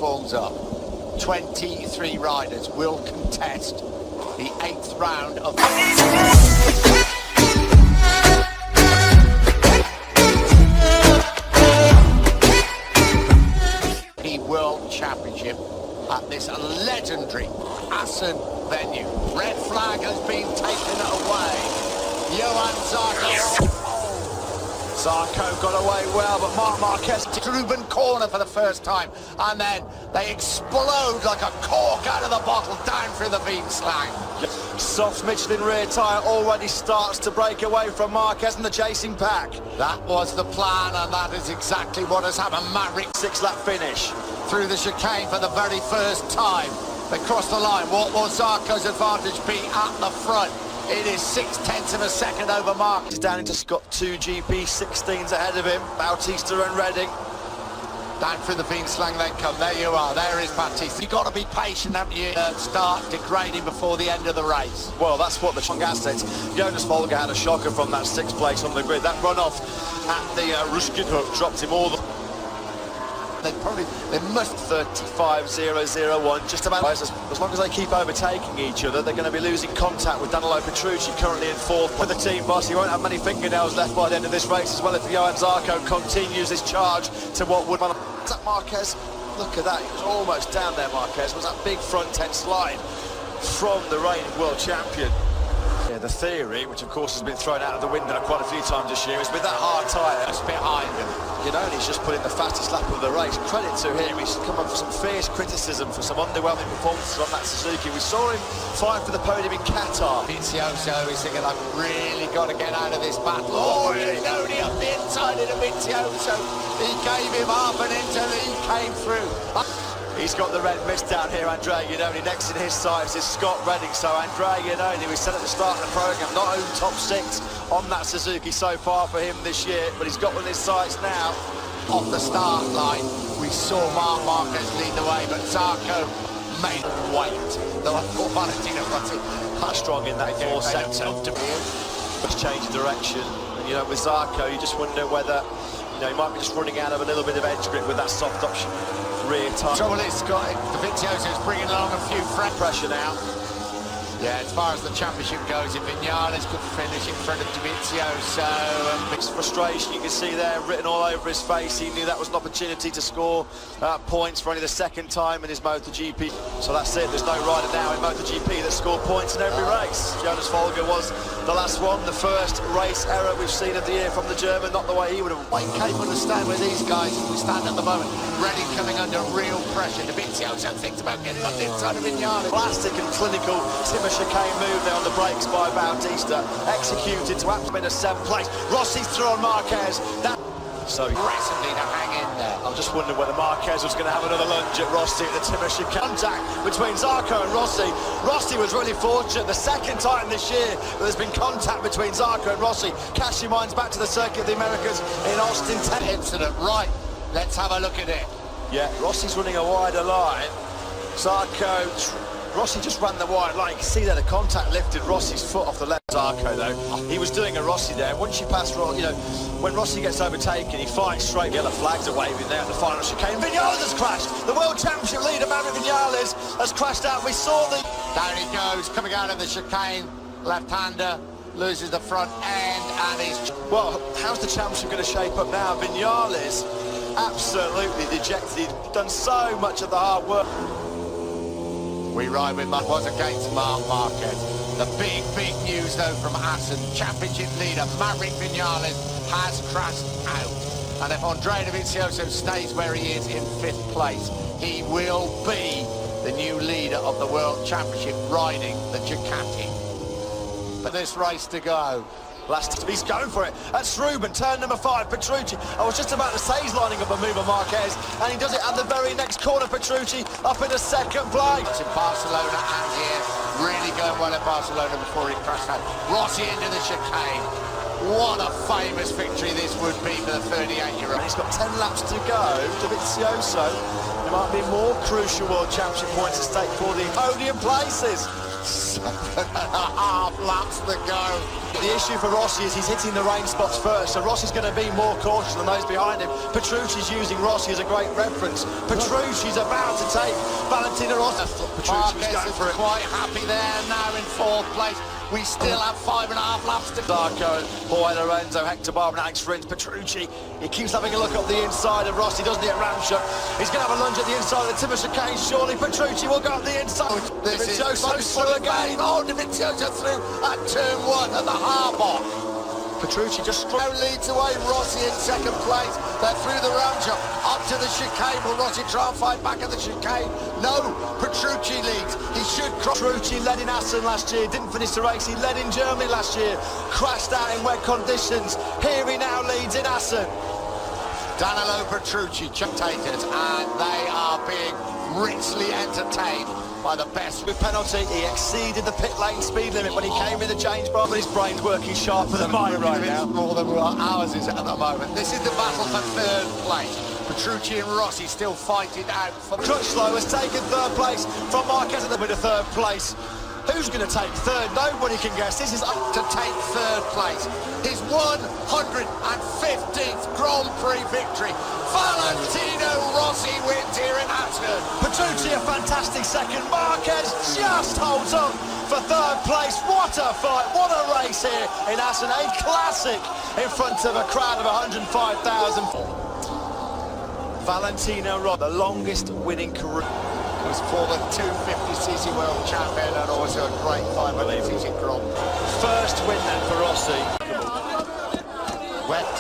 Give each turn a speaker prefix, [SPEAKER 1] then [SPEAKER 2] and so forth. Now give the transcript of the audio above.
[SPEAKER 1] warms up. 23 riders will contest the 8th round of the World Championship at this legendary Assen venue. Red flag has been taken away. Johan Zarco. Zarco got away well, but Marc Marquez to Ruben corner for the first time, and then they explode like a cork out of the bottle down through the beam slang.
[SPEAKER 2] Soft Michelin rear tyre already starts to break away from Marquez and the chasing pack.
[SPEAKER 1] That was the plan, and that is exactly what has happened. Maverick
[SPEAKER 2] 6-lap finish.
[SPEAKER 1] Through the chicane for the very first time. They crossed the line. What will Zarco's advantage be at the front? It is 0.6 of a second over Mark.
[SPEAKER 2] He's down into Scott 2 GP16s ahead of him. Bautista and Redding.
[SPEAKER 1] Down through the beam slang they come. There you are. There is Bautista. You've got to be patient, haven't you? Start degrading before the end of the race.
[SPEAKER 2] Well, that's what the strong assets. Jonas Folger had a shocker from that 6th place on the grid. That runoff at the Ruskin hook dropped him all the... They must 35.001, just about. As long as they keep overtaking each other, they're going to be losing contact with Danilo Petrucci, currently in 4th for the team boss. He won't have many fingernails left by the end of this race as well if Johan Zarco continues his charge to what would... Is that Marquez? Look at that, he was almost down there, Marquez. Was that big front end slide from the reigning world champion? Yeah, the theory, which of course has been thrown out of the window quite a few times this year, is with that hard tyre
[SPEAKER 1] just behind him.
[SPEAKER 2] You know, and he's just put in the fastest lap of the race. Credit to him, he's come up for some fierce criticism for some underwhelming performances on that Suzuki. We saw him fight for the podium in Qatar.
[SPEAKER 1] Vizioso is thinking, I've really got to get out of this battle. Oh, he's only up the inside of Vizioso. He gave him half an inch and he came through.
[SPEAKER 2] He's got the red mist down here, Andrea Iannone. Next in his sights is Scott Redding. So Andrea Iannone, we said at the start of the programme, not only top 6 on that Suzuki so far for him this year, but he's got one in his sights now.
[SPEAKER 1] Off the start line, we saw Marc Marquez lead the way, but Zarco made him wait. Though I thought Valentino Rossi
[SPEAKER 2] strong in that 4th sector. Let's change direction. And, you know, with Zarco, you just wonder whether, you know, he might be just running out of a little bit of edge grip with that soft option rear tyre.
[SPEAKER 1] Trouble is, Scott, Vizioso is bringing along a few front
[SPEAKER 2] pressure now.
[SPEAKER 1] Yeah, as far as the championship goes, if Vinales could finish in front of Vizioso.
[SPEAKER 2] Mixed frustration, you can see there written all over his face. He knew that was an opportunity to score points for only the 2nd time in his MotoGP. So that's it, there's no rider now in MotoGP that scored points in every race. Jonas Folger was the last one, the first race error we've seen of the year from the German, not the way he would have.
[SPEAKER 1] Quite capable to stand with these guys as we stand at the moment. Redding coming under real pressure. Vizioso thinks about getting on the inside of Vinales.
[SPEAKER 2] Plastic and clinical Timmer chicane move there on the brakes by Bautista, executed to actually a 7th place. Rossi's through on Marquez. So
[SPEAKER 1] aggressively to hang in there.
[SPEAKER 2] I'm just wondering whether Marquez was going to have another lunge at Rossi at the Timmer chicane. Contact between Zarco and Rossi. Rossi was really fortunate. The 2nd time this year that there's been contact between Zarco and Rossi. Cash your minds back to the Circuit of the Americas in Austin, Texas.
[SPEAKER 1] Incident, right. Let's have a look at it.
[SPEAKER 2] Yeah, Rossi's running a wider line. Rossi just ran the wide line. You can see there the contact lifted Rossi's foot off the left. Zarco though, he was doing a Rossi there. Once you pass, you know, when Rossi gets overtaken, he fights straight. Yellow flags are waving there at the final chicane. Vinales has crashed. The World Championship leader, Maverick Vinales, has crashed out. We saw the...
[SPEAKER 1] There he goes, coming out of the chicane. Left-hander loses the front end and he's...
[SPEAKER 2] Well, how's the championship going to shape up now? Vinales absolutely dejected. He's done so much of the hard work.
[SPEAKER 1] We ride with was against Marc Marquez. The big news though from Assen, championship leader Maverick Vinales has crashed out. And if Andrea Dovizioso stays where he is in 5th place, he will be the new leader of the World Championship riding the Ducati. But this race to go.
[SPEAKER 2] He's going for it. That's Ruben, turn number 5, Petrucci. I was just about to say he's lining up a move on Marquez, and he does it at the very next corner. Petrucci up into 2nd place.
[SPEAKER 1] In Barcelona and here, really going well at Barcelona before he crashed out. Rossi into the chicane. What a famous victory this would be for the 38-year-old.
[SPEAKER 2] He's got 10 laps to go. Dovizioso, there might be more crucial World Championship points at stake for the podium places.
[SPEAKER 1] 7.5 laps to go.
[SPEAKER 2] The issue for Rossi is he's hitting the rain spots first, so Rossi's going to be more cautious than those behind him. Petrucci's using Rossi as a great reference. Petrucci's about to take Valentino Rossi. Petrucci's going for it.
[SPEAKER 1] Quite happy there now in 4th place. We still have 5.5 laps to go.
[SPEAKER 2] Darko, Boy Lorenzo, Hector Barber and Alex Rins. Petrucci, he keeps having a look up the inside of Rossi, doesn't he, at Ramshock? He's going to have a lunge at the inside of the Timber chicane, surely. Petrucci will go up the inside.
[SPEAKER 1] This is
[SPEAKER 2] Dovizioso's through again.
[SPEAKER 1] Oh, Dovizioso through at turn 1 at the harbour.
[SPEAKER 2] Petrucci just
[SPEAKER 1] Now leads away Rossi in 2nd place. They're through the Ramshock up to the chicane. Will Rossi try and fight back at the chicane? No, Petrucci leads. He should cross.
[SPEAKER 2] Petrucci led in Assen last year, didn't finish the race. He led in Germany last year, crashed out in wet conditions. Here he now leads in Assen.
[SPEAKER 1] Danilo Petrucci, spectators, and they are being richly entertained by the best.
[SPEAKER 2] With penalty, he exceeded the pit lane speed limit when he came in the change bar, but his brain's working sharper than mine right now.
[SPEAKER 1] More than what ours is at the moment. This is the battle for 3rd place. Petrucci and Rossi still fighting out for...
[SPEAKER 2] Crutchlow has taken 3rd place from Marquez at the bit of 3rd place. Who's going to take 3rd? Nobody can guess. This is up
[SPEAKER 1] to take 3rd place. His 115th Grand Prix victory. Valentino Rossi wins here in Assen.
[SPEAKER 2] Petrucci a fantastic 2nd. Marquez just holds on for 3rd place. What a fight, what a race here in Assen. A classic in front of a crowd of 105,000. Valentino Rossi, the longest winning career.
[SPEAKER 1] He was former 250cc world champion and also a great 500cc Grand.
[SPEAKER 2] First win then for Rossi.
[SPEAKER 1] Wet